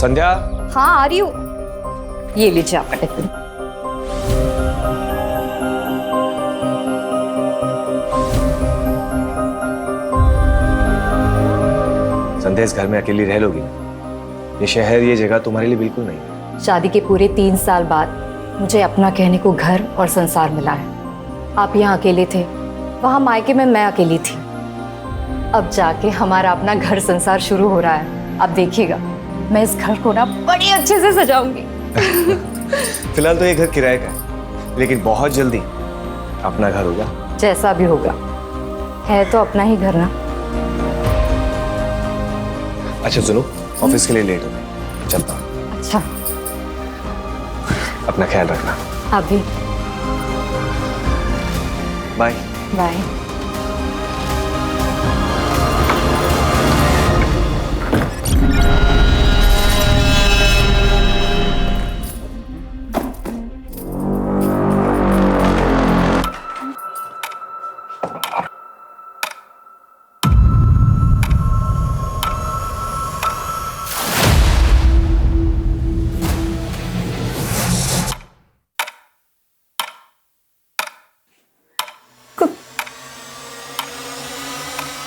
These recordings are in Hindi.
संध्या। हाँ आ रही हूँ। ये लीजिए आपका टिफिन। संध्या, इस घर में अकेली रह लोगी? ये शहर, ये जगह तुम्हारे लिए बिल्कुल नहीं है। शादी के पूरे 3 साल बाद मुझे अपना कहने को घर और संसार मिला है। आप यहाँ अकेले थे, वहाँ मायके में मैं अकेली थी। अब जाके हमारा अपना घर संसार शुरू हो रहा है। आप देखिएगा, मैं इस घर को ना बड़ी अच्छे से सजाऊंगी। फिलहाल तो ये घर किराए का है, लेकिन बहुत जल्दी अपना घर होगा। जैसा भी होगा, है तो अपना ही घर ना। अच्छा सुनो, ऑफिस के लिए लेट हो गई, चलता हूँ। अच्छा, अपना ख्याल रखना। आप भी। बाय। बाय।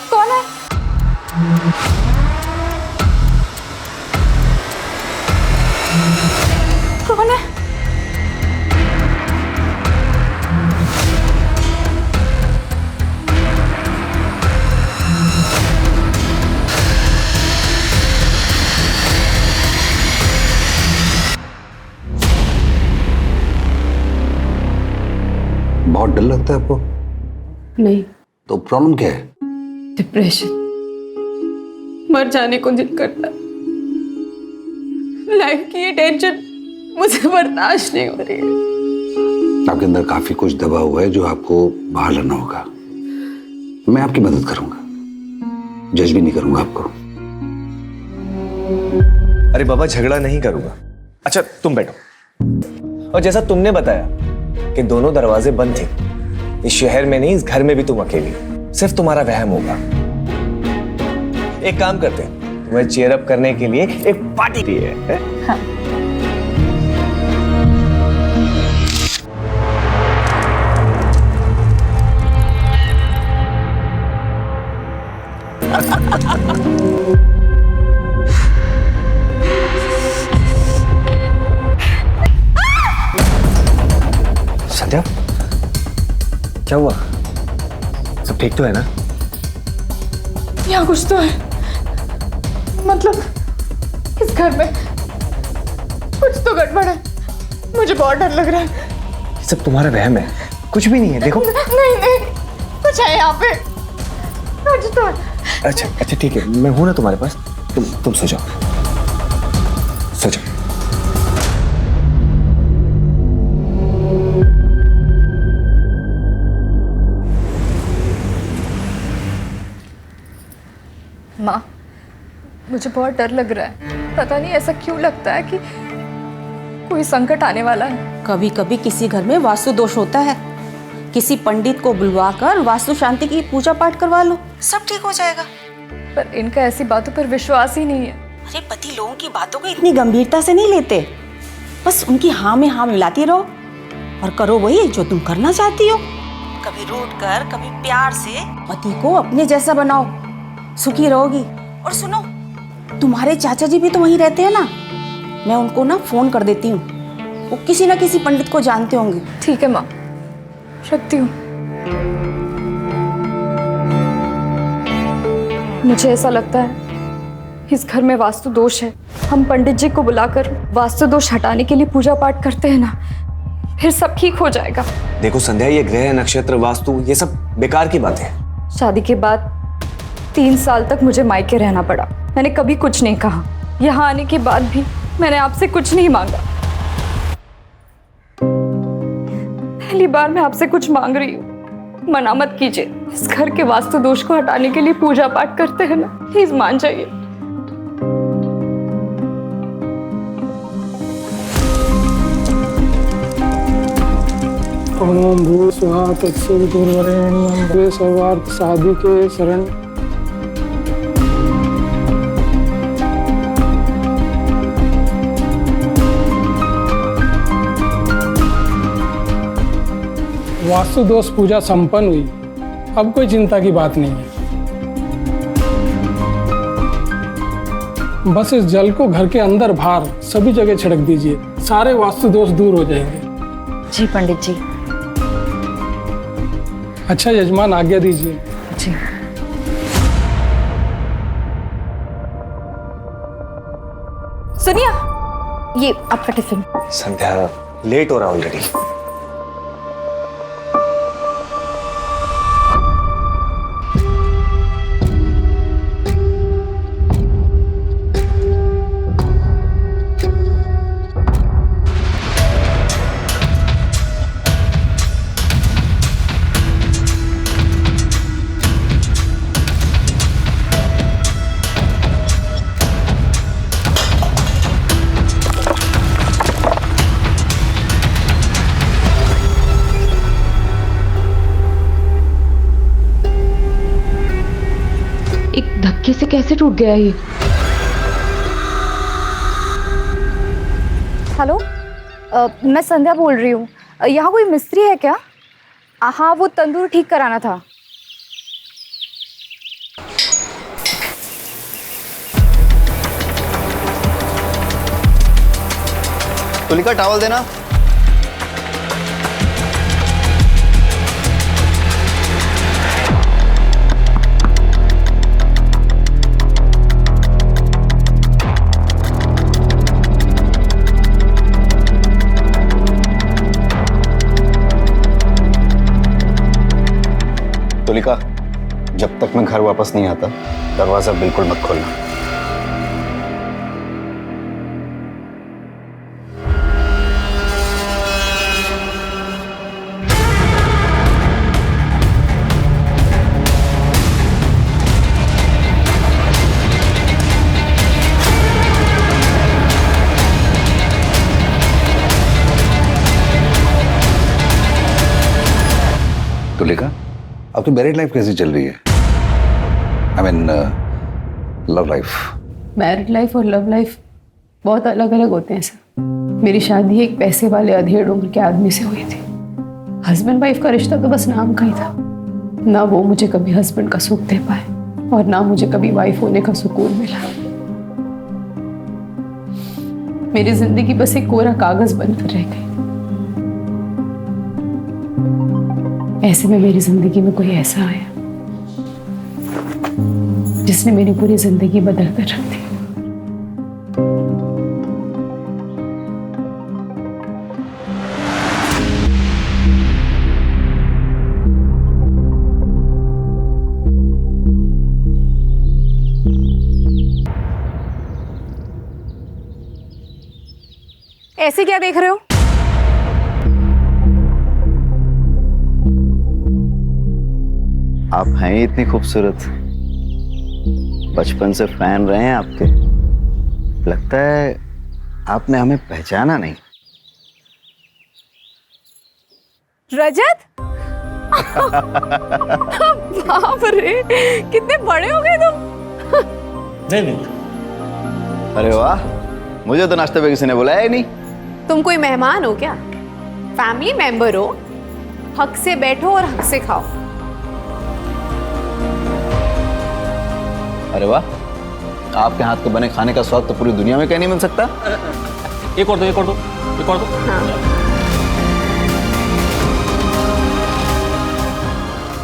कौन है? कौन है? बहुत डर लगता है आपको? नहीं, तो प्रॉब्लम क्या है? डिप्रेशन। मर जाने को दिल करता है। लाइफ की ये टेंशन मुझे बर्दाश्त नहीं हो रही है। आपके अंदर काफी कुछ दबा हुआ है जो आपको बाहर लाना होगा। मैं आपकी मदद करूंगा, जज भी नहीं करूंगा आपको। अरे बाबा, झगड़ा नहीं करूंगा। अच्छा तुम बैठो। और जैसा तुमने बताया कि दोनों दरवाजे बंद थे, इस शहर में नहीं, इस घर में भी तुम अकेली, सिर्फ तुम्हारा वहम होगा। एक काम करते हैं, तुम्हें चीयर अप करने के लिए एक पार्टी दी है। हाँ। संध्या, क्या हुआ? सब ठीक तो है ना? यहाँ कुछ तो है, मतलब इस घर में कुछ तो गड़बड़ है। मुझे बहुत डर लग रहा है। ये सब तुम्हारा वहम है, कुछ भी नहीं है। देखो। नहीं नहीं, कुछ है यहाँ पे, कुछ तो है। अच्छा अच्छा ठीक है, मैं हूं ना तुम्हारे पास। तुम सो जाओ, सो जाओ। माँ, मुझे बहुत डर लग रहा है। पता नहीं ऐसा क्यों लगता है कि कोई संकट आने वाला है। कभी कभी किसी घर में वास्तु दोष होता है। किसी पंडित को बुलवाकर वास्तु शांति की पूजा पाठ करवा लो, सब ठीक हो जाएगा। पर इनका ऐसी बातों पर विश्वास ही नहीं है। अरे पति लोगों की बातों को इतनी गंभीरता से नहीं लेते, बस उनकी हाँ में हाँ मिलाती रहो और करो वही जो तुम करना चाहती हो। कभी रूठ कर, कभी प्यार से पति को अपने जैसा बनाओ, सुखी रहोगी। और सुनो, तुम्हारे चाचा जी भी तो वहीं रहते हैं ना, मैं उनको ना फोन कर देती हूँ, वो किसी ना किसी पंडित को जानते होंगे। ठीक है माँ, रखती हूँ। मुझे ऐसा लगता है इस घर में वास्तु दोष है। हम पंडित जी को बुलाकर वास्तु दोष हटाने के लिए पूजा पाठ करते हैं ना, फिर सब ठीक हो जाएगा। देखो संध्या, ये ग्रह, नक्षत्र, वास्तु, ये सब बेकार की बात है। शादी के बाद 3 साल तक मुझे मायके रहना पड़ा। मैंने कभी कुछ नहीं कहा। यहाँ आने के बाद भी मैंने आपसे कुछ नहीं मांगा। पहली बार मैं आपसे कुछ मांग रही हूँ, मना मत कीजिए। इस घर के वास्तु दोष को हटाने के लिए पूजा पाठ करते हैं ना, प्लीज मान जाइए। ओम भू स्वाहा तत्सवितुर्वरेण्यं भवे सर्वार्थ साधिके शरण। वास्तु दोष पूजा संपन्न हुई, अब कोई चिंता की बात नहीं है। बस इस जल को घर के अंदर बाहर सभी जगह छिड़क दीजिए, सारे वास्तु दोष दूर हो जाएंगे। जी पंडित जी। अच्छा यजमान, आज्ञा दीजिए। जी। सुनिए, ये आपका टिफिन। संध्या, लेट हो रहा ऑलरेडी। एक धक्के से कैसे टूट गया ये? हेलो, मैं संध्या बोल रही हूँ। यहाँ कोई मिस्त्री है क्या? हाँ, वो तंदूर ठीक कराना था। तुलिका, टॉवल देना। तुलिका, जब तक मैं घर वापस नहीं आता दरवाजा बिल्कुल मत खोलना। तुलिका, अब तो मैरिड लाइफ कैसी चल रही है? I mean love life. Married life और लव लाइफ बहुत अलग अलग होते हैं सर। मेरी शादी एक पैसे वाले अधेड़ उम्र के आदमी से हुई थी। हस्बैंड वाइफ का रिश्ता तो बस नाम का ही था। ना वो मुझे कभी हस्बैंड का सुख दे पाए और ना मुझे कभी वाइफ होने का सुकून मिला। मेरी जिंदगी बस एक कोरा कागज बनकर रह गई। ऐसे में मेरी जिंदगी में कोई ऐसा आया जिसने मेरी पूरी जिंदगी बदल कर रख दी। ऐसे क्या देख रहे हो? आप हैं ही इतनी खूबसूरत, बचपन से फैन रहे हैं आपके। लगता है आपने हमें पहचाना नहीं। रजत? बाप रे, कितने बड़े हो गए तुम। नहीं। अरे वाह, मुझे तो नाश्ते पे किसी ने बुलाया ही नहीं। तुम कोई मेहमान हो क्या? फैमिली मेंबर हो। हक से बैठो और हक से खाओ। अरे वाह, आपके हाथ के बने खाने का स्वाद तो पूरी दुनिया में कहीं नहीं मिल सकता। एक और दो, एक और दो, एक और दो।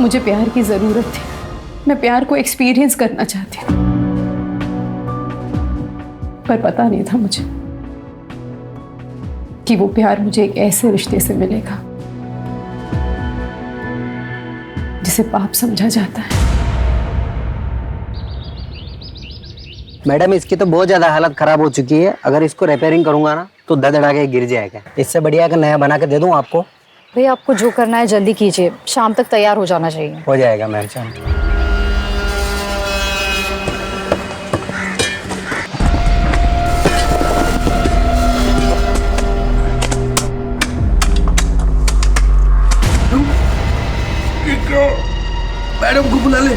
मुझे प्यार की जरूरत थी। मैं प्यार को एक्सपीरियंस करना चाहती हूँ, पर पता नहीं था मुझे कि वो प्यार मुझे एक ऐसे रिश्ते से मिलेगा जिसे पाप समझा जाता है। मैडम, इसकी तो बहुत ज्यादा हालत खराब हो चुकी है। अगर इसको रिपेयरिंग करूंगा ना तो धड़धड़ा के गिर जाएगा। इससे बढ़िया है कि नया बना के दे दूं आपको। भैया, आपको जो करना है जल्दी कीजिए, शाम तक तैयार हो जाना चाहिए। हो जाएगा मैम साहब। मैडम को बुला ले।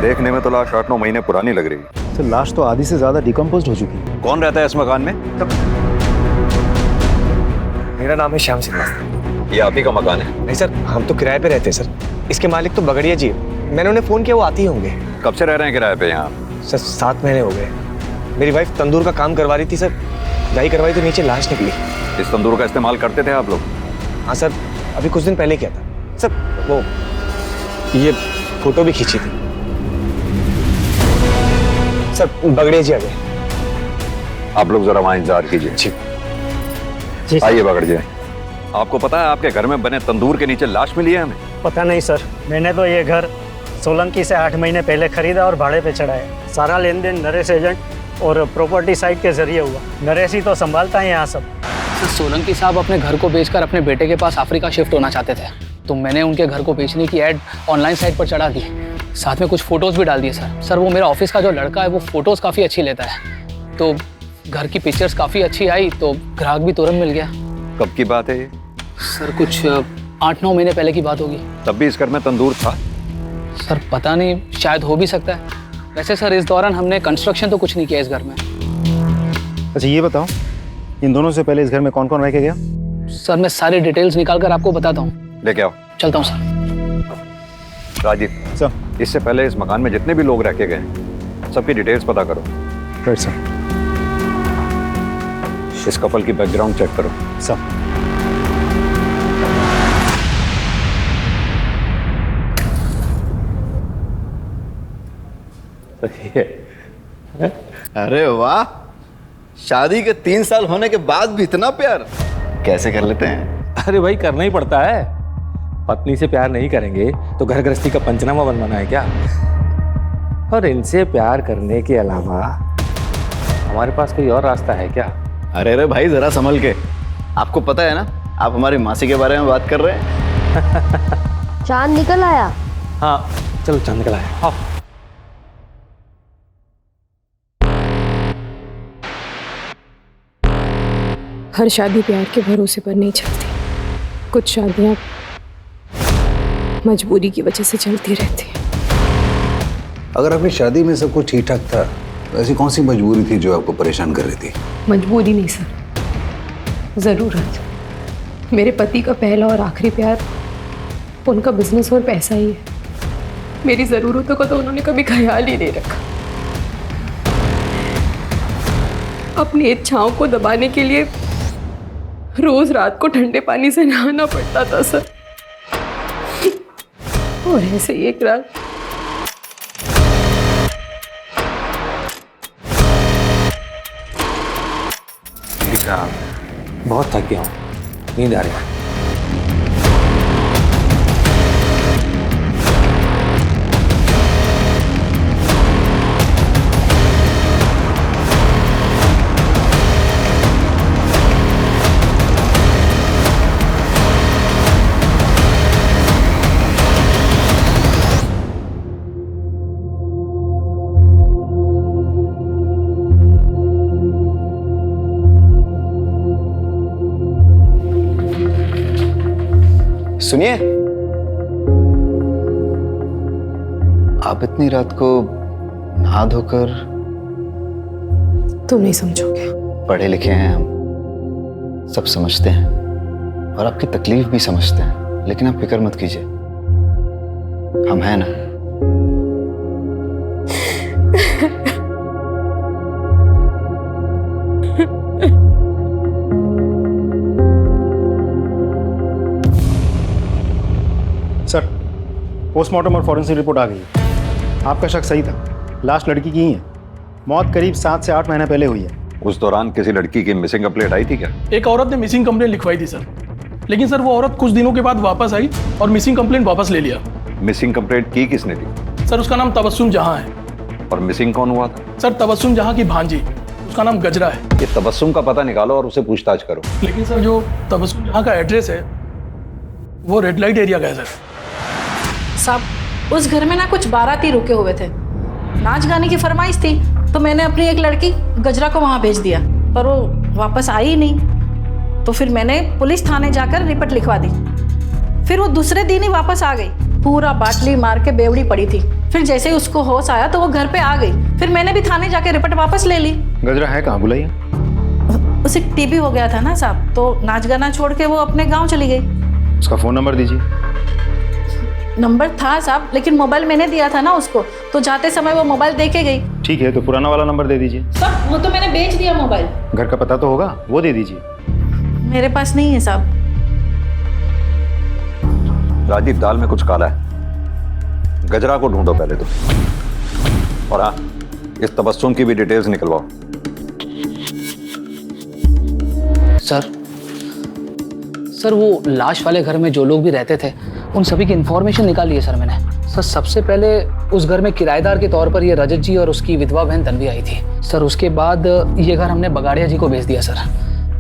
देखने में तो लाश 8-9 महीने पुरानी लग रही है। तो लाश तो आधी से ज्यादा डिकम्पोज हो चुकी है। कौन रहता है इस मकान में? मेरा नाम है श्याम श्रीवास्तव। ये आप ही का मकान है? नहीं सर, हम तो किराए पे रहते हैं सर। इसके मालिक तो बगड़िया जी है। मैंने उन्हें फोन किया, वो आती होंगे। कब से रह रहे हैं किराए पे यहाँ? सर 7 महीने हो गए। मेरी वाइफ तंदूर का काम करवा रही थी सर, दाई करवाई तो नीचे लाश निकली। इस तंदूर का इस्तेमाल करते थे आप लोग? हाँ सर, अभी कुछ दिन पहले किया था सर। वो ये फोटो भी खींची थी सर। बगड़िया जी आ गए। आप लोग जरा वहाँ इंतजार कीजिए। जी आइए बगड़ जी। आपको पता है आपके घर में बने तंदूर के नीचे लाश मिली है हमें? पता नहीं सर, मैंने तो ये घर सोलंकी से 8 महीने पहले खरीदा और भाड़े पे चढ़ाया। सारा लेन देन नरेश एजेंट और प्रॉपर्टी साइट के जरिए हुआ। नरेश ही तो संभालता है यहाँ सब। सर सोलंकी साहब अपने घर को बेचकर अपने बेटे के पास अफ्रीका शिफ्ट होना चाहते थे, तो मैंने उनके घर को बेचने की ऐड ऑनलाइन साइट पर चढ़ा दी। साथ में कुछ फोटोज़ भी डाल दिए सर। वो मेरा ऑफिस का जो लड़का है वो फोटोज़ काफ़ी अच्छी लेता है, तो घर की पिक्चर्स काफ़ी अच्छी आई तो ग्राहक भी तुरंत मिल गया। कब की बात है ये? सर कुछ 8-9 महीने पहले की बात होगी। तब भी इस घर में तंदूर था? सर पता नहीं, शायद हो भी सकता है। वैसे सर इस दौरान हमने कंस्ट्रक्शन तो कुछ नहीं किया इस घर में। अच्छा ये बताओ, इन दोनों से पहले इस घर में कौन कौन रह के गया? सर मैं सारी डिटेल्स निकाल कर आपको बताता हूँ। लेके आओ। चलता हूँ सर। राजीव सर, इससे पहले इस मकान में जितने भी लोग रह के गए सबकी डिटेल्स पता करो। Right sir. इस कपल की बैकग्राउंड चेक करो। सर। अरे वाह, शादी के 3 साल होने के बाद भी इतना प्यार कैसे कर लेते हैं? अरे भाई करना ही पड़ता है। पत्नी से प्यार नहीं करेंगे तो घर गृहस्थी का पंचनामा बनवाना है क्या? और इनसे प्यार करने के अलावा हमारे पास कोई और रास्ता है क्या? अरे भाई जरा संभल के। आपको पता है ना, आप हमारी मासी के बारे में बात कर रहे हैं। चांद निकल आया। हाँ चलो चांद निकल आया। आओ। हर शादी प्यार के भरोसे पर नहीं चलती। कुछ शादियाँ मजबूरी की वजह से चलती रहती हैं। अगर आपकी शादी में सब कुछ ठीक ठाक था तो ऐसी कौन सी मजबूरी थी जो आपको परेशान कर रही थी? मजबूरी नहीं सर, ज़रूरत। मेरे पति का पहला और आखिरी प्यार उनका बिजनेस और पैसा ही है। मेरी ज़रूरतों का तो उन्होंने कभी ख्याल ही नहीं रखा। अपनी इच्छाओं को दबाने के लिए रोज रात को ठंडे पानी से नहाना पड़ता था सर। और ऐसे ही एक रात बहुत थक गया हूँ, नींद आ रही है। सुनिए, आप इतनी रात को नहा धोकर? तुम नहीं समझोगे। पढ़े लिखे हैं हम, सब समझते हैं और आपकी तकलीफ भी समझते हैं, लेकिन आप फिक्र मत कीजिए, हम हैं ना। सर, पोस्टमार्टम और फॉरेंसिक रिपोर्ट आ गई है। आपका शक सही था, लाश लड़की की ही है। मौत करीब 7 से 8 महीने पहले हुई है। उस दौरान किसी लड़की की मिसिंग कंप्लेंट आई थी क्या? एक औरत ने मिसिंग कंप्लेंट लिखवाई थी सर, लेकिन सर वो औरत कुछ दिनों के बाद वापस आई और मिसिंग कंप्लेंट वापस ले लिया। मिसिंग कंप्लेंट की किसने थी? सर उसका नाम तबस्सुम जहां है। और मिसिंग कौन हुआ था? सर तबस्सुम जहां की भांजी, उसका नाम गजरा है। ये तबस्सुम का पता निकालो और उसे पूछताछ करो। लेकिन सर जो तबस्सुम जहां का एड्रेस है वो रेड लाइट एरिया का है सर। साहब उस घर में ना कुछ बाराती रुके हुए थे, नाच गाने की फरमाइश थी, तो मैंने अपनी एक लड़की गजरा को वहाँ भेज दिया, पर वो वापस आई ही नहीं। तो फिर मैंने पुलिस थाने जाकर रिपोर्ट लिखवा दी। फिर वो दूसरे दिन ही वापस आ गई, पूरा बाटली मार के बेवड़ी पड़ी थी। फिर जैसे ही उसको होश आया तो वो घर पे आ गई। फिर मैंने भी थाने जाके रिपोर्ट वापस ले ली। गजरा है कहाँ, बुलाइए। उसे टीबी हो गया था ना साहब, तो नाच गाना छोड़ के वो अपने गांव चली गई। उसका फ़ोन नंबर दीजिए। नंबर था साहब, लेकिन मोबाइल मैंने दिया था ना उसको, तो जाते समय वो मोबाइल दे के गई। ठीक है, तो पुराना वाला नंबर दे दीजिए। सर वो तो मैंने बेच दिया मोबाइल। घर का पता तो होगा, वो दे दीजिए। मेरे पास नहीं है साहब। राजीव, दाल में कुछ काला है, गजरा को ढूंढो पहले तो। और हाँ, इस तबस्सुम की भी डिटेल्स निकलवाओ। सर वो लाश वाले घर में जो लोग भी रहते थे उन सभी की इंफॉर्मेशन निकाली है सर मैंने। सर सबसे पहले उस घर में किराएदार के तौर पर ये रजत जी और उसकी विधवा बहन तन्वी आई थी सर। उसके बाद ये घर हमने बगाड़िया जी को बेच दिया सर।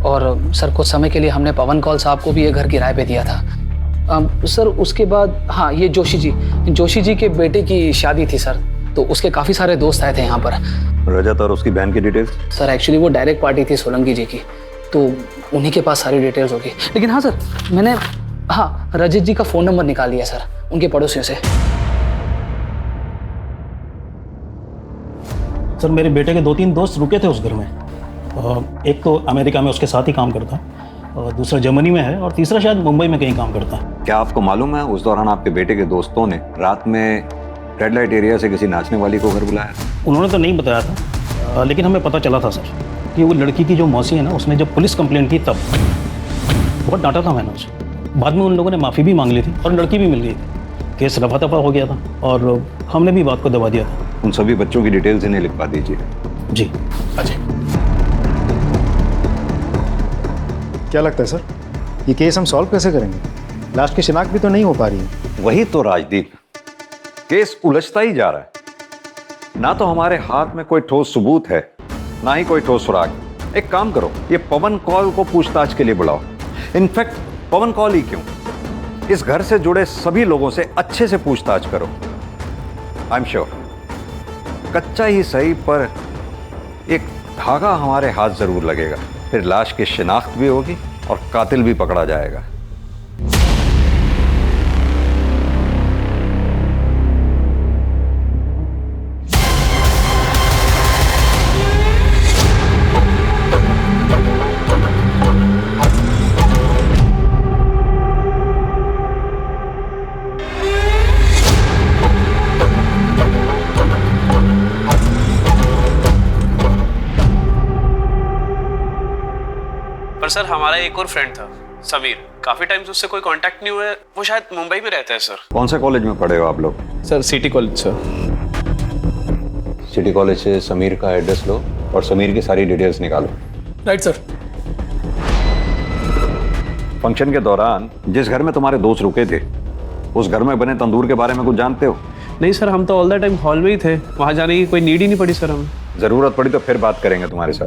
और सर कुछ समय के लिए हमने पवन कौल साहब को भी ये घर किराए पे दिया था सर। उसके बाद हाँ, ये जोशी जी के बेटे की शादी थी सर, तो उसके काफ़ी सारे दोस्त आए थे यहाँ पर। रजत और उसकी बहन की डिटेल्स? सर एक्चुअली वो डायरेक्ट पार्टी थी सोलंकी जी की, तो उन्हीं के पास सारी डिटेल्स होगी। लेकिन हाँ सर, मैंने हाँ रजत जी का फ़ोन नंबर निकाल लिया सर उनके पड़ोसियों से। सर मेरे बेटे के 2-3 दोस्त रुके थे उस घर में। एक तो अमेरिका में उसके साथ ही काम करता है, और दूसरा जर्मनी में है, और तीसरा शायद मुंबई में कहीं काम करता है। क्या आपको मालूम है उस दौरान आपके बेटे के दोस्तों ने रात में रेड लाइट एरिया से किसी नाचने वाली को घर बुलाया? उन्होंने तो नहीं बताया था, लेकिन हमें पता चला था सर कि वो लड़की की जो मौसी है ना, उसने जब पुलिस कंप्लेंट की तब बहुत डांटा था मैंने उसे। बाद में उन लोगों ने माफ़ी भी मांग ली थी और लड़की भी मिल गई थी। केस रफा दफा हो गया था और हमने भी बात को दबा दिया था। उन सभी बच्चों की डिटेल्स इन्हें लिखवा दीजिए। जी। अजय, क्या लगता है सर, ये केस हम सॉल्व कैसे करेंगे? लाश की शिनाख्त भी तो नहीं हो पा रही है। वही तो राजदीप, केस उलझता ही जा रहा है। ना तो हमारे हाथ में कोई ठोस सबूत है, ना ही कोई ठोस सुराग। एक काम करो, ये पवन कौल को पूछताछ के लिए बुलाओ। इनफैक्ट पवन कौल ही क्यों, इस घर से जुड़े सभी लोगों से अच्छे से पूछताछ करो। आई एम श्योर कच्चा ही सही पर एक धागा हमारे हाथ जरूर लगेगा। फिर लाश की शिनाख्त भी होगी और कातिल भी पकड़ा जाएगा। पर सर हमारा एक और फ्रेंड था समीर, काफी टाइम से उससे कोई कांटेक्ट नहीं हुआ है। वो शायद मुंबई में रहता है सर। कौन से कॉलेज में पढ़े हो आप लोग? Sir city college sir. City college से समीर का एड्रेस लो और समीर की सारी डिटेल्स निकालो। Right sir. फंक्शन के दौरान जिस घर में तुम्हारे दोस्त रुके थे, उस घर में बने तंदूर के बारे में कुछ जानते हो? नहीं सर, हम तो ऑल द टाइम हॉल में ही थे, वहां जाने की कोई नीड ही नहीं पड़ी सर हमें। जरूरत पड़ी तो फिर बात करेंगे तुम्हारे साथ।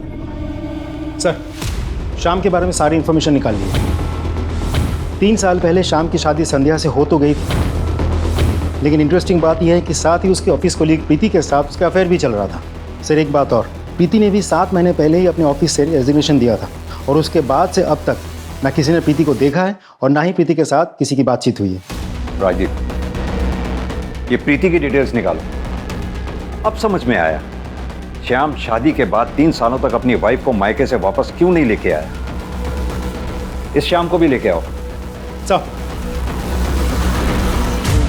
सर शाम के बारे में सारी इन्फॉर्मेशन निकाल ली। 3 साल पहले शाम की शादी संध्या से हो तो गई थी, लेकिन इंटरेस्टिंग बात यह है कि साथ ही उसके ऑफिस कोलीग प्रीति के साथ उसका अफेयर भी चल रहा था। सर एक बात और, प्रीति ने भी 7 महीने पहले ही अपने ऑफिस से रेजिग्नेशन दिया था, और उसके बाद से अब तक ना किसी ने प्रीति को देखा है और ना ही प्रीति के साथ किसी की बातचीत हुई है। राजीव, ये प्रीति की डिटेल्स निकालो। अब समझ में आया श्याम शादी के बाद 3 सालों तक अपनी वाइफ को मायके से वापस क्यों नहीं लेके आया। इस श्याम को भी लेके आओ। सर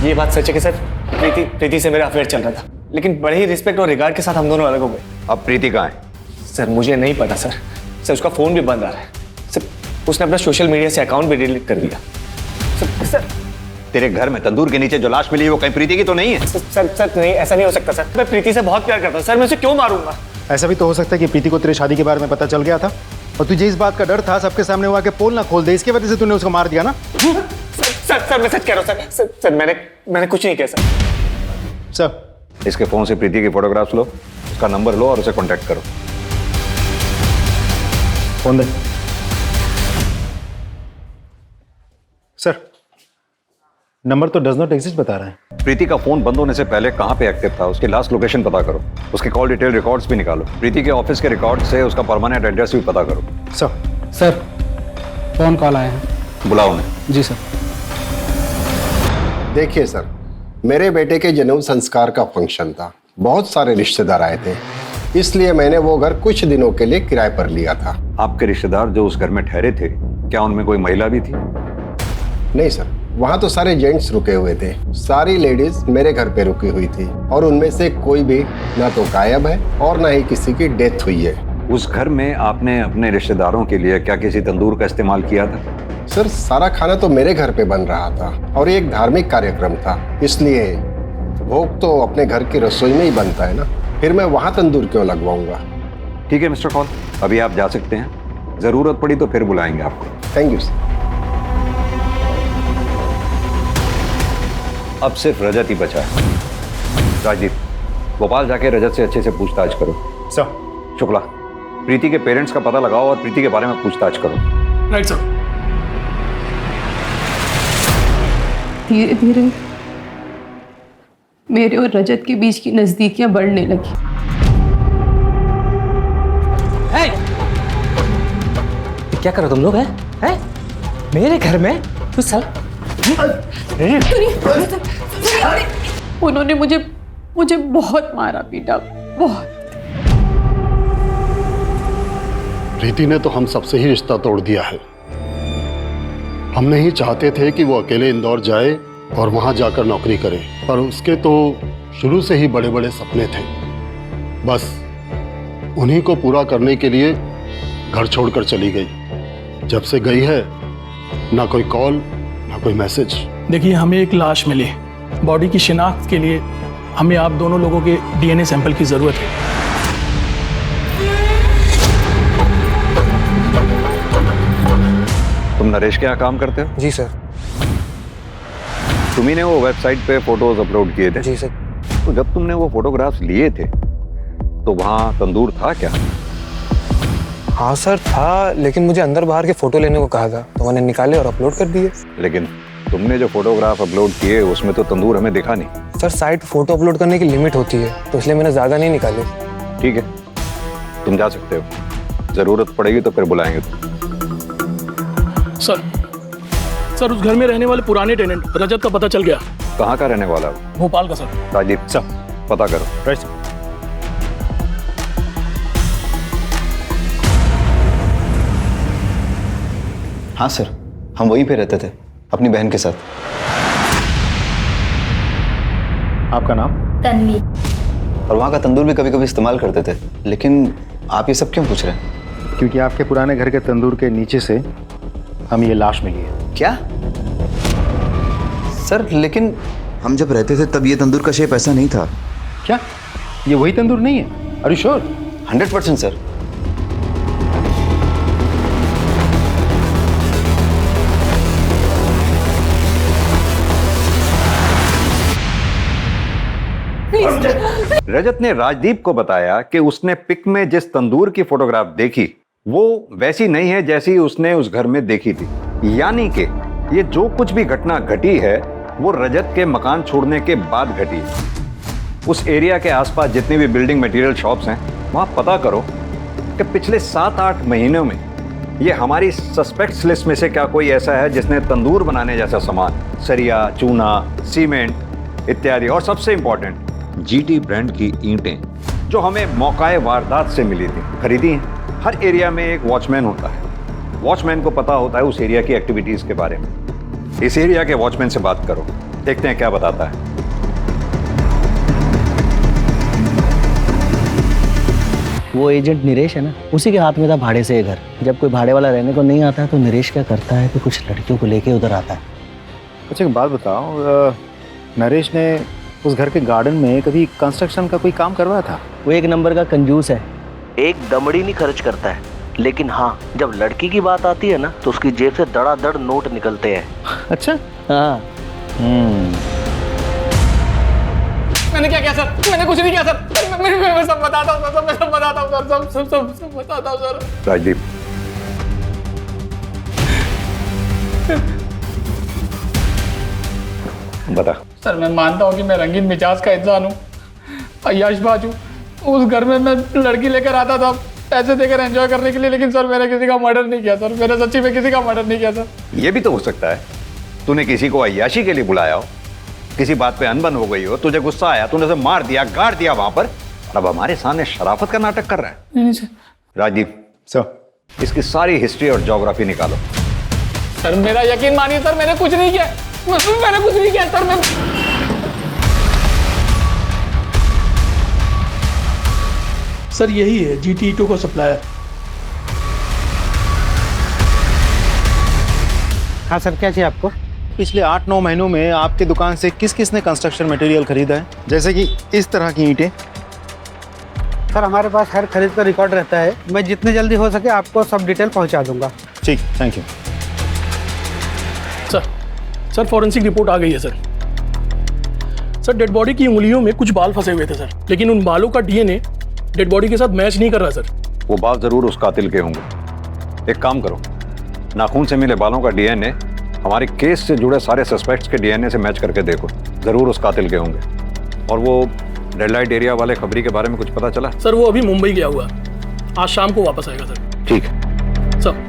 ये बात सच है कि सर प्रीति से मेरा अफेयर चल रहा था, लेकिन बड़े ही रिस्पेक्ट और रिगार्ड के साथ हम दोनों अलग हो गए। अब प्रीति कहाँ है? सर मुझे नहीं पता सर। सर उसका फोन भी बंद आ रहा है सर। उसने अपना सोशल मीडिया से अकाउंट भी डिलीट कर दिया। सर तेरे घर में तंदूर के नीचे जो लाश मिली वो कहीं प्रीति की तो नहीं है? सर नहीं, ऐसा नहीं हो सकता सर। मैं प्रीति से बहुत प्यार करता हूँ सर, मैं उसे क्यों मारूंगा? ऐसा भी तो हो सकता है कि प्रीति को तेरे शादी के बारे में पता चल गया था और तुझे इस बात का डर था सबके सामने हुआ कि पोल ना खोल दे, इसकी वजह से तूने उसको मार दिया ना। सर मैं सच कह रहा हूँ सर। मैंने कुछ नहीं किया सर। इसके फोन से प्रीति की फोटोग्राफ्स लो, उसका नंबर लो और उसे कांटेक्ट करो। फोन दे। सर नंबर तो डज नॉट एग्जिस्ट बता रहा है। प्रीति का फोन बंद होने से पहले कहां पे एक्टिव था, उसकी लास्ट लोकेशन पता करो। उसके कॉल डिटेल रिकॉर्ड्स भी निकालो। प्रीति के ऑफिस के रिकॉर्ड से उसका परमानेंट एड्रेस भी पता करो। सर फोन कॉल आया है, बुलाओ उन्हें। जी सर। देखिए सर, मेरे बेटे के जन्म संस्कार का फंक्शन था, बहुत सारे रिश्तेदार आए थे। इसलिए मैंने वो घर कुछ दिनों के लिए किराए पर लिया था। आपके रिश्तेदार जो उस घर में ठहरे थे, क्या उनमें कोई महिला भी थी? नहीं सर, वहाँ तो सारे जेंट्स रुके हुए थे। सारी लेडीज मेरे घर पे रुकी हुई थी और उनमें से कोई भी ना तो गायब है और ना ही किसी की डेथ हुई है। उस घर में आपने अपने रिश्तेदारों के लिए क्या किसी तंदूर का इस्तेमाल किया था? सर, सारा खाना तो मेरे घर पे बन रहा था और ये एक धार्मिक कार्यक्रम था, इसलिए भोग तो अपने घर की रसोई में ही बनता है ना, फिर मैं वहाँ तंदूर क्यों लगवाऊंगा। ठीक है मिस्टर कॉल, अभी आप जा सकते हैं। जरूरत पड़ी तो फिर बुलाएंगे आपको। Thank you sir. अब सिर्फ रजत ही बचा है। राजदीप, भोपाल जाके रजत से अच्छे से पूछताछ करो। सर। शुक्ला, प्रीति के पेरेंट्स का पता लगाओ और प्रीति के बारे में पूछताछ करो। Right sir. धीरे धीरे मेरे और रजत के बीच की नजदीकियां बढ़ने लगी। क्या करो तुम लोग? हैं? मेरे घर में तू साला उन्होंने मुझे बहुत मारा पीटा, बहुत। प्रीति ने तो हम सबसे ही रिश्ता तोड़ दिया है। हम नहीं चाहते थे कि वो अकेले इंदौर जाए और वहां जाकर नौकरी करे, पर उसके तो शुरू से ही बड़े बड़े सपने थे। बस उन्हीं को पूरा करने के लिए घर छोड़कर चली गई। जब से गई है ना कोई कॉल ना कोई मैसेज। देखिए, हमें एक लाश मिली। बॉडी की शिनाख्त के लिए हमें आप दोनों लोगों के डीएनए सैंपल की जरूरत है। तुम नरेश के यहाँ काम करते हो? जी सर। तुम्ही ने वो वेबसाइट पे फोटोज अपलोड किए थे? जी सर। तो जब तुमने वो फोटोग्राफ्स लिए थे तो वहाँ तंदूर था क्या? हाँ सर था, लेकिन मुझे अंदर बाहर के फोटो लेने को कहा था तो मैंने निकाले और अपलोड कर दिए। लेकिन तुमने जो फोटोग्राफ अपलोड किए उसमें तो तंदूर हमें दिखा नहीं। सर, साइट फोटो अपलोड करने की लिमिट होती है तो इसलिए मैंने ज्यादा नहीं निकाले। ठीक है, तुम जा सकते हो। जरूरत पड़ेगी तो फिर बुलाएंगे। सर उस घर में रहने वाले पुराने टेनेंट रजत का पता चल गया। कहाँ का रहने वाला? भोपाल का सर। राजदीप सर, पता करो। Right sir. हाँ सर, हम वहीं पे रहते थे अपनी बहन के साथ। आपका नाम? तन्वी। और वहाँ का तंदूर भी कभी कभी इस्तेमाल करते थे। लेकिन आप ये सब क्यों पूछ रहे हैं? क्योंकि आपके पुराने घर के तंदूर के नीचे से हमें ये लाश मिली है। क्या सर? लेकिन हम जब रहते थे तब ये तंदूर का शेप ऐसा नहीं था। क्या ये वही तंदूर नहीं है? Are you sure? 100% sir. Rajat ने राजदीप को बताया कि उसने पिक में जिस तंदूर की फोटोग्राफ देखी वो वैसी नहीं है जैसी उसने उस घर में देखी थी। यानी कि ये जो कुछ भी घटना घटी है वो रजत के मकान छोड़ने के बाद घटी है। उस एरिया के आसपास जितनी भी बिल्डिंग मटेरियल शॉप्स हैं वहां पता करो कि पिछले 7-8 महीनों में ये हमारी सस्पेक्ट्स लिस्ट में से क्या कोई ऐसा है जिसने तंदूर बनाने जैसा सामान, सरिया, चूना, सीमेंट इत्यादि, और सबसे इंपॉर्टेंट जीटी ब्रांड की ईंटें जो हमें मौकाए वारदात से मिली थी, खरीदी हैं। हर एरिया में एक वॉचमैन होता है। वॉचमैन को पता होता है उस एरिया की एक्टिविटीज के बारे में। इस एरिया के वॉचमैन से बात करो, देखते हैं क्या बताता है। वो एजेंट नरेश है ना, उसी के हाथ में था भाड़े से ये घर। जब कोई भाड़े वाला रहने को नहीं आता है तो नरेश क्या करता है कि कुछ लड़कियों को लेके उधर आता है। अच्छा एक बात बताओ, नरेश ने उस घर के गार्डन में कभी कंस्ट्रक्शन का कोई काम करवाया था? वो एक नंबर का कंजूस है, एक दमड़ी नहीं खर्च करता है। लेकिन हाँ, जब लड़की की बात आती है ना तो उसकी जेब से धड़ाधड़ नोट निकलते हैं। अच्छा। हाँ। मैंने क्या किया सर? मैंने कुछ नहीं किया सर। मैं सब बताता हूँ सर, मैं सब बताता हूँ सर, सब बताता हूँ सर। राजदीप, बता। सर मैं मानता हूँ कि मैं रंगीन मिजाज का इंसान हूँ, अय्याशबाज हूँ। उस घर में मैं लड़की लेकर आता था पैसे देकर एंजॉय करने के लिए, लेकिन सर मैंने किसी का मर्डर नहीं किया सर। मैंने सच्ची में किसी का मर्डर नहीं किया सर। ये भी तो हो सकता है तूने किसी को अय्याशी के लिए बुलाया हो, किसी बात पे अनबन हो गई हो, तुझे गुस्सा आया, तूने उसे मार दिया, गाड़ दिया वहां पर, अब हमारे सामने शराफत का नाटक कर रहा है। नहीं सर। राजीव सर इसकी सारी हिस्ट्री और ज्योग्राफी निकालो। सर मेरा यकीन मानिए सर, मैंने कुछ नहीं किया, मैंने कुछ नहीं किया सर। मैं सर यही है GT2 का सप्लायर। हाँ सर, क्या चाहिए आपको? पिछले 8-9 महीनों में आपकी दुकान से किस किस ने कंस्ट्रक्शन मटेरियल खरीदा है, जैसे कि इस तरह की ईंटें? सर हमारे पास हर खरीद का रिकॉर्ड रहता है, मैं जितने जल्दी हो सके आपको सब डिटेल पहुंचा दूंगा। ठीक, thank you. Sir forensic report आ गई है सर। सर डेड बॉडी की उंगलियों में कुछ बाल फंसे हुए थे सर, लेकिन उन बालों का DNA डेड बॉडी के साथ मैच नहीं कर रहा सर। वो बाल जरूर उस कातिल के होंगे। एक काम करो, नाखून से मिले बालों का DNA हमारे केस से जुड़े सारे सस्पेक्ट्स के DNA से मैच करके देखो, जरूर उस कातिल के होंगे। और वो रेड लाइट एरिया वाले खबरी के बारे में कुछ पता चला? सर वो अभी मुंबई गया हुआ, आज शाम को वापस आएगा सर। ठीक है सर।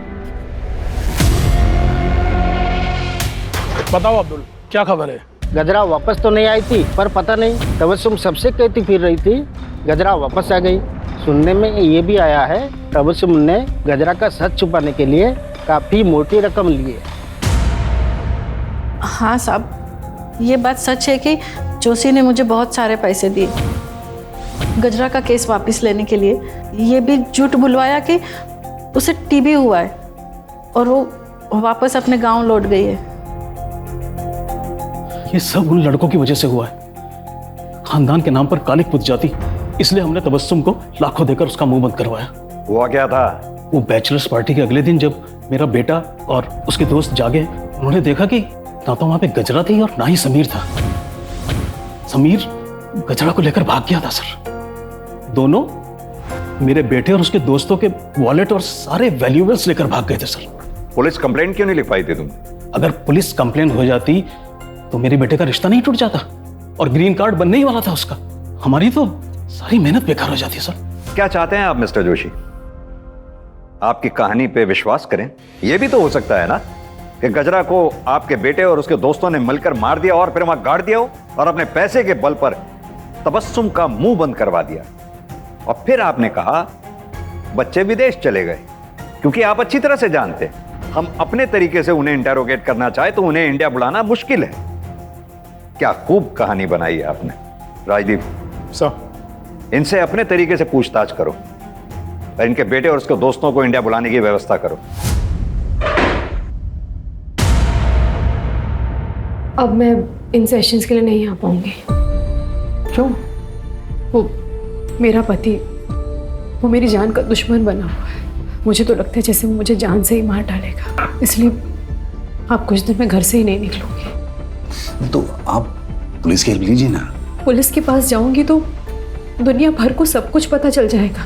बताओ अब्दुल, क्या खबर है? गजरा वापस तो नहीं आई थी, पर पता नहीं तबस्सुम सबसे कहती फिर रही थी गजरा वापस आ गई। सुनने में ये भी आया है तबस्सुम ने गजरा का सच छुपाने के लिए काफ़ी मोटी रकम ली है। हाँ साहब, ये बात सच है कि जोशी ने मुझे बहुत सारे पैसे दिए गजरा का केस वापस लेने के लिए। ये भी झूठ बुलवाया कि उसे TB हुआ है और वो वापस अपने गांव लौट गई है। ये सब उन लड़कों की वजह से हुआ है। खानदान के नाम पर कालिक पुत जाती, इसलिए हमने तबस्सुम को लाखों देकर उसका मुंह बंद करवाया। हुआ क्या था? वो बैचलर्स पार्टी के अगले दिन जब मेरा बेटा और उसके दोस्त जागे, उन्होंने देखा कि ना तो वहां पे गजरा थी और ना ही समीर था। समीर गजरा को लेकर भाग गया था सर। दोनों मेरे बेटे और उसके दोस्तों के वॉलेट और सारे वैल्यूएबल्स लेकर भाग गए थे सर। पुलिस कंप्लेंट क्यों नहीं लिख पाई थी तुम? अगर पुलिस कंप्लेंट हो जाती तो मेरे बेटे का रिश्ता नहीं टूट जाता और ग्रीन कार्ड बनने ही वाला था उसका। हमारी तो सारी मेहनत बेकार हो जाती है सर। क्या चाहते हैं आप मिस्टर जोशी? आपकी कहानी पे विश्वास करें? यह भी तो हो सकता है ना कि गजरा को आपके बेटे और उसके दोस्तों ने मिलकर मार दिया और फिर वहां गाड़ दिया हो और अपने पैसे के बल पर तबस्सुम का मुंह बंद करवा दिया। और फिर आपने कहा बच्चे विदेश चले गए, क्योंकि आप अच्छी तरह से जानते हम अपने तरीके से उन्हें इंटेरोगेट करना चाहे तो उन्हें इंडिया बुलाना मुश्किल है। क्या खूब कहानी बनाई है आपने। राजदीप सर, इनसे अपने तरीके से पूछताछ करो और इनके बेटे और उसके दोस्तों को इंडिया बुलाने की व्यवस्था करो। अब मैं इन सेशंस के लिए नहीं आ पाऊंगी। क्यों? वो मेरा पति, वो मेरी जान का दुश्मन बना हुआ है। मुझे तो लगता है जैसे वो मुझे जान से ही मार डालेगा, इसलिए आप कुछ दिन में घर से ही नहीं निकलूंगी। तो आप पुलिस की हेल्प लीजिए ना। पुलिस के पास जाऊंगी तो दुनिया भर को सब कुछ पता चल जाएगा,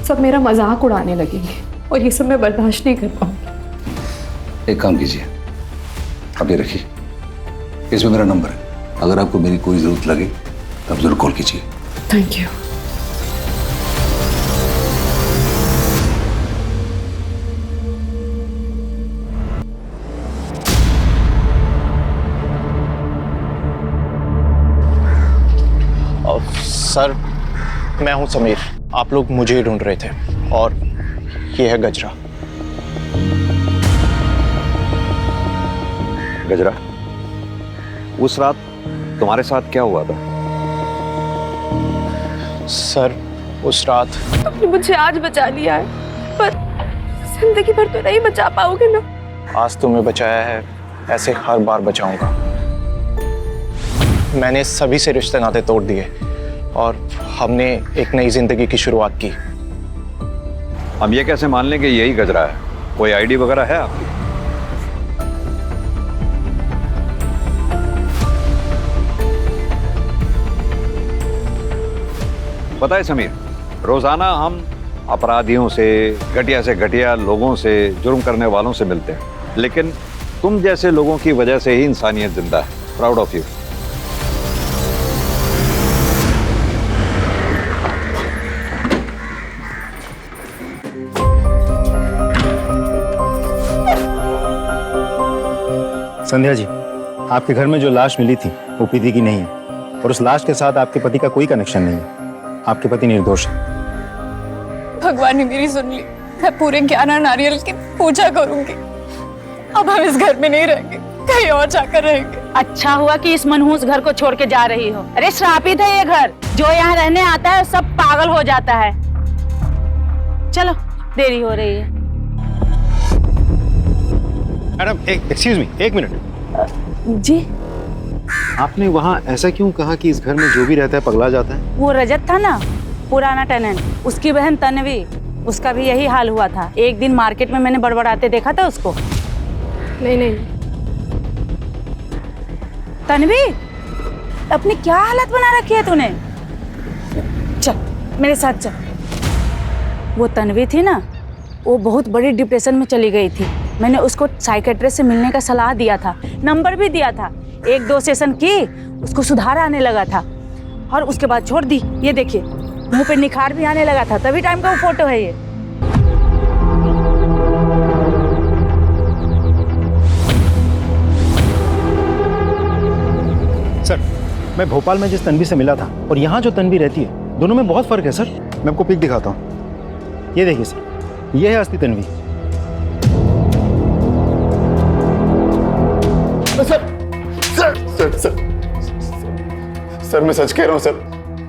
सब मेरा मजाक उड़ाने लगेंगे और ये सब मैं बर्दाश्त नहीं कर पाऊंगी। एक काम कीजिए, आप ये रखिए, इसमें मेरा नंबर है, अगर आपको मेरी कोई जरूरत लगे तो आप जरूर कॉल कीजिए। Thank you. सर, मैं हूं समीर। आप लोग मुझे ही ढूंढ रहे थे और ये है गजरा। गजरा, उस रात तुम्हारे साथ क्या हुआ था? सर, उस रात तुमने मुझे आज बचा लिया है, पर जिंदगी भर तो नहीं बचा पाओगे ना। आज तुम्हें बचाया है, ऐसे हर बार बचाऊंगा। मैंने सभी से रिश्ते नाते तोड़ दिए और हमने एक नई जिंदगी की शुरुआत की। हम ये कैसे मान लें कि यही गजरा है? कोई आईडी वगैरह है आपकी? पता है समीर, रोजाना हम अपराधियों से घटिया लोगों से, जुर्म करने वालों से मिलते हैं, लेकिन तुम जैसे लोगों की वजह से ही इंसानियत जिंदा है। Proud of you. Sandhya ji, आपके घर में जो लाश मिली थी वो प्रीति की नहीं है और उस लाश के साथ आपके पति का कोई कनेक्शन नहीं है। आपके पति निर्दोष है। भगवान ने मेरी सुन ली। मैं पूरे 11 नारियल की पूजा करूंगी। अब हम इस घर में नहीं रहेंगे, कहीं और जाकर रहेंगे। अच्छा हुआ कि इस मनहूस घर को छोड़ के जा रही हो। अरे श्रापित है ये घर, जो यहाँ रहने आता है सब पागल हो जाता है। चलो, देरी हो रही है। Madam excuse me, 1 minute. जी, आपने वहाँ ऐसा क्यों कहा कि इस घर में जो भी रहता है पगला जाता है? वो रजत था ना, पुराना टेनेंट, उसकी बहन तन्वी, उसका भी यही हाल हुआ था। एक दिन मार्केट में मैंने बड़बड़ाते देखा था उसको। नहीं, तन्वी, अपनी क्या हालत बना रखी है तूने? चल मेरे साथ चल। वो तन्वी थी ना, वो बहुत बड़ी डिप्रेशन में चली गई थी। मैंने उसको साइकेट्रिस्ट से मिलने का सलाह दिया था, नंबर भी दिया था। 1-2 सेशन की, उसको सुधार आने लगा था और उसके बाद छोड़ दी। ये देखिए, मुंह पे निखार भी आने लगा था। तभी टाइम का वो फोटो है ये। सर, मैं भोपाल में जिस तन्वी से मिला था और यहाँ जो तन्वी रहती है, दोनों में बहुत फर्क है सर। मैं आपको पिक दिखाता हूँ। ये देखिए सर, ये है असली तन्वी। सर मैं सच कह रहा हूँ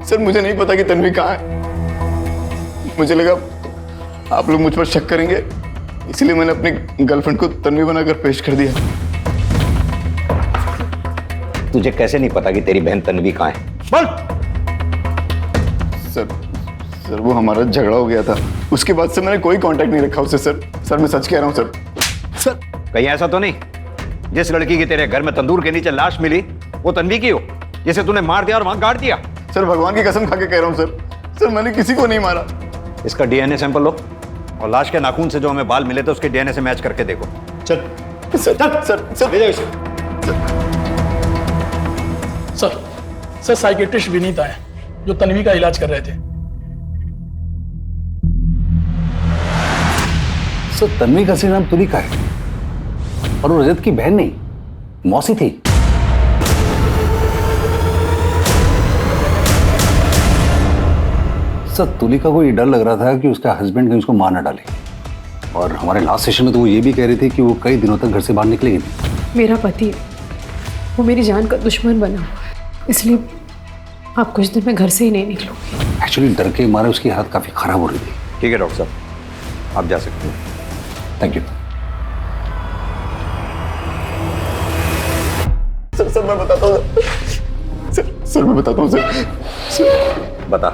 सर, मुझे नहीं पता कि तन्वी कहाँ है। मुझे लगा आप लोग मुझ पर शक करेंगे, इसलिए मैंने अपनी गर्लफ्रेंड को तन्वी बनाकर पेश कर दिया। तुझे कैसे नहीं पता कि तेरी बहन तन्वी कहाँ है? बोल। सर वो हमारा झगड़ा हो गया था, उसके बाद से मैंने कोई कांटेक्ट नहीं रखा उससे। सर मैं सच कह रहा हूँ सर। कहीं ऐसा तो नहीं जिस लड़की की तेरे घर में तंदूर के नीचे लाश मिली वो तन्वी की हो, जिसे तूने मार दिया और वहां गाड़ दिया? सर भगवान की कसम खा के कह रहा हूँ सर, मैंने किसी को नहीं मारा। इसका डीएनए सैंपल लो और लाश के नाखून से जो हमें बाल मिले थे उसके डीएनए से मैच करके देखो। सर साइकेट्रिस्ट विनीत आए जो तन्वी का इलाज कर रहे थे। सर, तन्वी का असली नाम तुलिका है और वो रजत की बहन नहीं, मौसी थी। सर, तुलिका को ये डर लग रहा था कि उसका हस्बैंड कहीं उसको मार न डाले, और हमारे लास्ट सेशन में तो वो ये भी कह रही थी कि वो कई दिनों तक घर से बाहर निकलेगी नहीं। मेरा पति, वो मेरी जान का दुश्मन बना हुआ है, इसलिए आप कुछ दिन में घर से ही नहीं निकलूंगी। एक्चुअली डर के मारे उसकी हालत काफी खराब हो रही थी। ठीक है डॉक्टर साहब, आप जा सकते हैं। Thank you. सर मैं बताता हूँ सर मैं बताता हूँ सर। बता।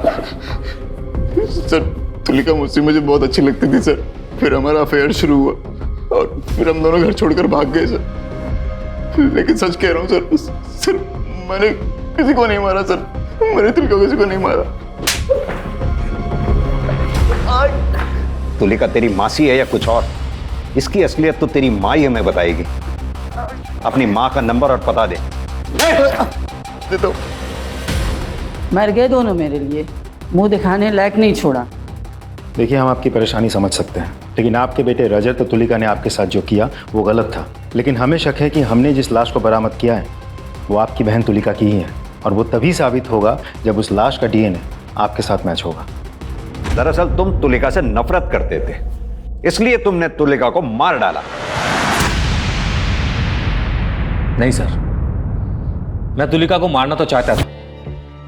सर तुलिका मुझे बहुत अच्छी लगती थी सर। फिर हमारा अफेयर शुरू हुआ और फिर हम दोनों घर छोड़कर भाग गए सर। लेकिन सच कह रहा हूँ सर मैंने किसी को नहीं मारा सर, मैंने तुलिका किसी को नहीं मारा। तुलिका तेरी मासी है या कुछ और? इसकी असलियत तो तेरी माँ ही हमें बताएगी। अपनी माँ का नंबर और पता दे। दे दो। मर गए दोनों मेरे लिए, मुंह दिखाने लायक नहीं छोड़ा। देखिए, हम आपकी परेशानी समझ सकते हैं, लेकिन आपके बेटे रजत और तुलिका ने आपके साथ जो किया वो गलत था। लेकिन हमें शक है कि हमने जिस लाश को बरामद किया है वो आपकी बहन तुलिका की ही है, और वो तभी साबित होगा जब उस लाश का डीएनए आपके साथ मैच होगा। दरअसल तुम तुलिका से नफरत करते थे, इसलिए तुमने तुलिका को मार डाला। नहीं सर, मैं तुलिका को मारना तो चाहता था,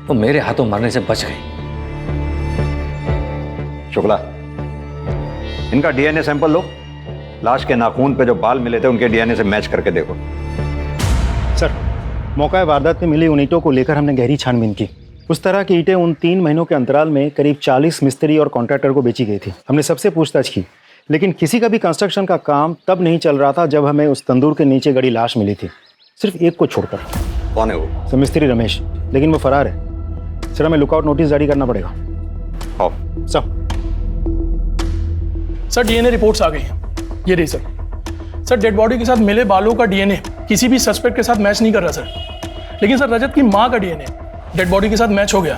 तो मेरे हाथों मरने से बच गई। शुक्ला, इनका डीएनए सैंपल लो, लाश के नाखून पे जो बाल मिले थे उनके डीएनए से मैच करके देखो। सर, मौका वारदात में मिली उन ईंटों को लेकर हमने गहरी छानबीन की। उस तरह की ईंटें उन 3 महीनों के अंतराल में करीब 40 मिस्त्री और कॉन्ट्रैक्टर को बेची गई थी। हमने सबसे पूछताछ की, लेकिन किसी का भी कंस्ट्रक्शन का काम तब नहीं चल रहा था जब हमें उस तंदूर के नीचे गड़ी लाश मिली थी, सिर्फ एक को छोड़कर। कौन है वो? सर, मिस्त्री रमेश, लेकिन वो फरार है। सर, हमें लुकआउट नोटिस जारी करना पड़ेगा। सर डीएनए रिपोर्ट्स आ गई हैं, ये रही सर। सर डेड बॉडी के साथ मिले बालों का डीएनए किसी भी सस्पेक्ट के साथ मैच नहीं कर रहा सर, लेकिन सर रजत की मां का डीएनए डेड बॉडी के साथ मैच हो गया।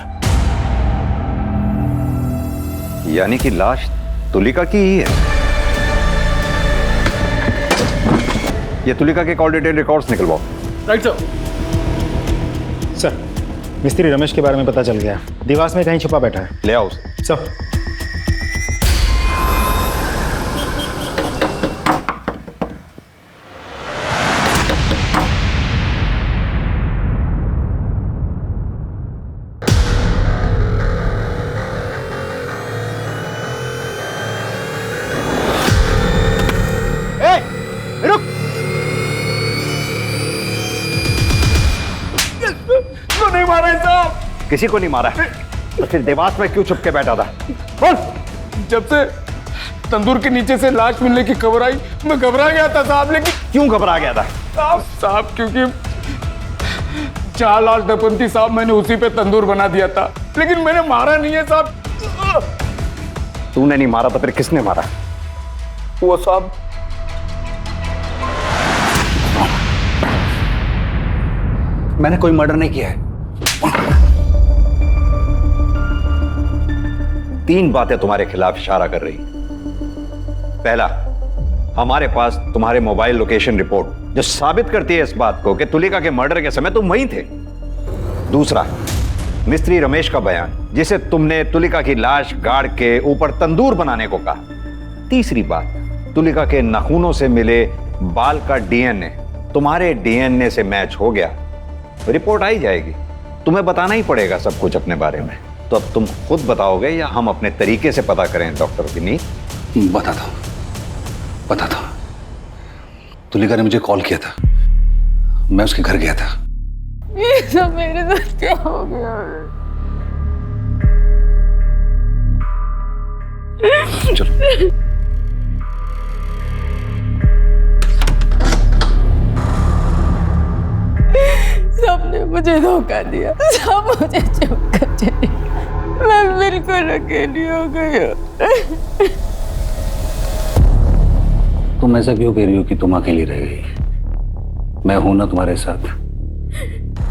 यानी कि लाश तुलिका की ही है। ये तुलिका के कॉल डिटेल रिकॉर्ड्स निकलवाओ। Right sir. सर, मिस्त्री रमेश के बारे में पता चल गया, देवास में कहीं छुपा बैठा है। ले आओ उसे। सब नहीं मारा साहब, किसी को नहीं मारा है। तो फिर देवास में क्यों छुप के बैठा था? बोल। जब से तंदूर के नीचे से लाश मिलने की खबर आई मैं घबरा गया था साहब। लेकिन क्यों घबरा गया था? साहब क्योंकि 4 लाश दफनती साहब, मैंने उसी पे तंदूर बना दिया था, लेकिन मैंने मारा नहीं है साहब। तूने नहीं मारा तो फिर किसने मारा? वो साहब मैंने कोई मर्डर नहीं किया है। 3 बातें तुम्हारे खिलाफ इशारा कर रही। पहला, हमारे पास तुम्हारे मोबाइल लोकेशन रिपोर्ट जो साबित करती है इस बात को कि तुलिका के मर्डर के समय तुम वहीं थे। दूसरा, मिस्त्री रमेश का बयान जिसे तुमने तुलिका की लाश गाड़ के ऊपर तंदूर बनाने को कहा। तीसरी बात, तुलिका के नाखूनों से मिले बाल का डीएनए तुम्हारे डीएनए से मैच हो गया। रिपोर्ट आई जाएगी, तुम्हें बताना ही पड़ेगा सब कुछ अपने बारे में। तो अब तुम खुद बताओगे या हम अपने तरीके से पता करें डॉक्टर विनीत? बताता हूं, बताता हूं। तुलिका ने मुझे कॉल किया था, मैं उसके घर गया था। ये सब मेरे साथ क्या हो गया? चलो। सबने मुझे धोखा दिया, सब मुझे चुप कर चले, मैं बिल्कुल अकेली हो गई। तुम ऐसा क्यों कह रही हो कि तुम अकेली रह गई? मैं हूं ना तुम्हारे साथ,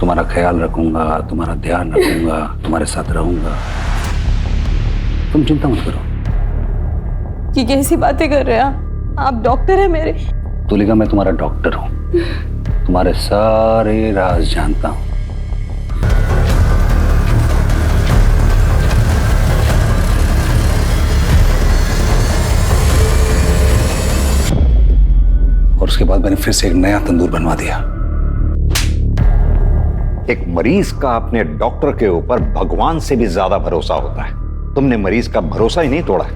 तुम्हारा ख्याल रखूंगा, तुम्हारा ध्यान रखूंगा, तुम्हारे साथ रहूंगा। तुम चिंता मत करो। कि कैसी बातें कर रहे हैं आप? डॉक्टर है मेरे। तुलिका, मैं तुम्हारा डॉक्टर हूं, तुम्हारे सारे राज जानता हूं। और उसके बाद मैंने फिर से एक नया तंदूर बनवा दिया। एक मरीज का अपने डॉक्टर के ऊपर भगवान से भी ज्यादा भरोसा होता है। तुमने मरीज का भरोसा ही नहीं तोड़ा,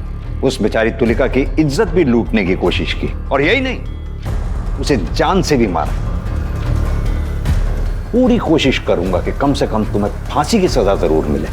उस बेचारी तुलिका की इज्जत भी लूटने की कोशिश की, और यही नहीं, उसे जान से भी मारा। पूरी कोशिश करूंगा कि कम से कम तुम्हें फांसी की सजा जरूर मिले।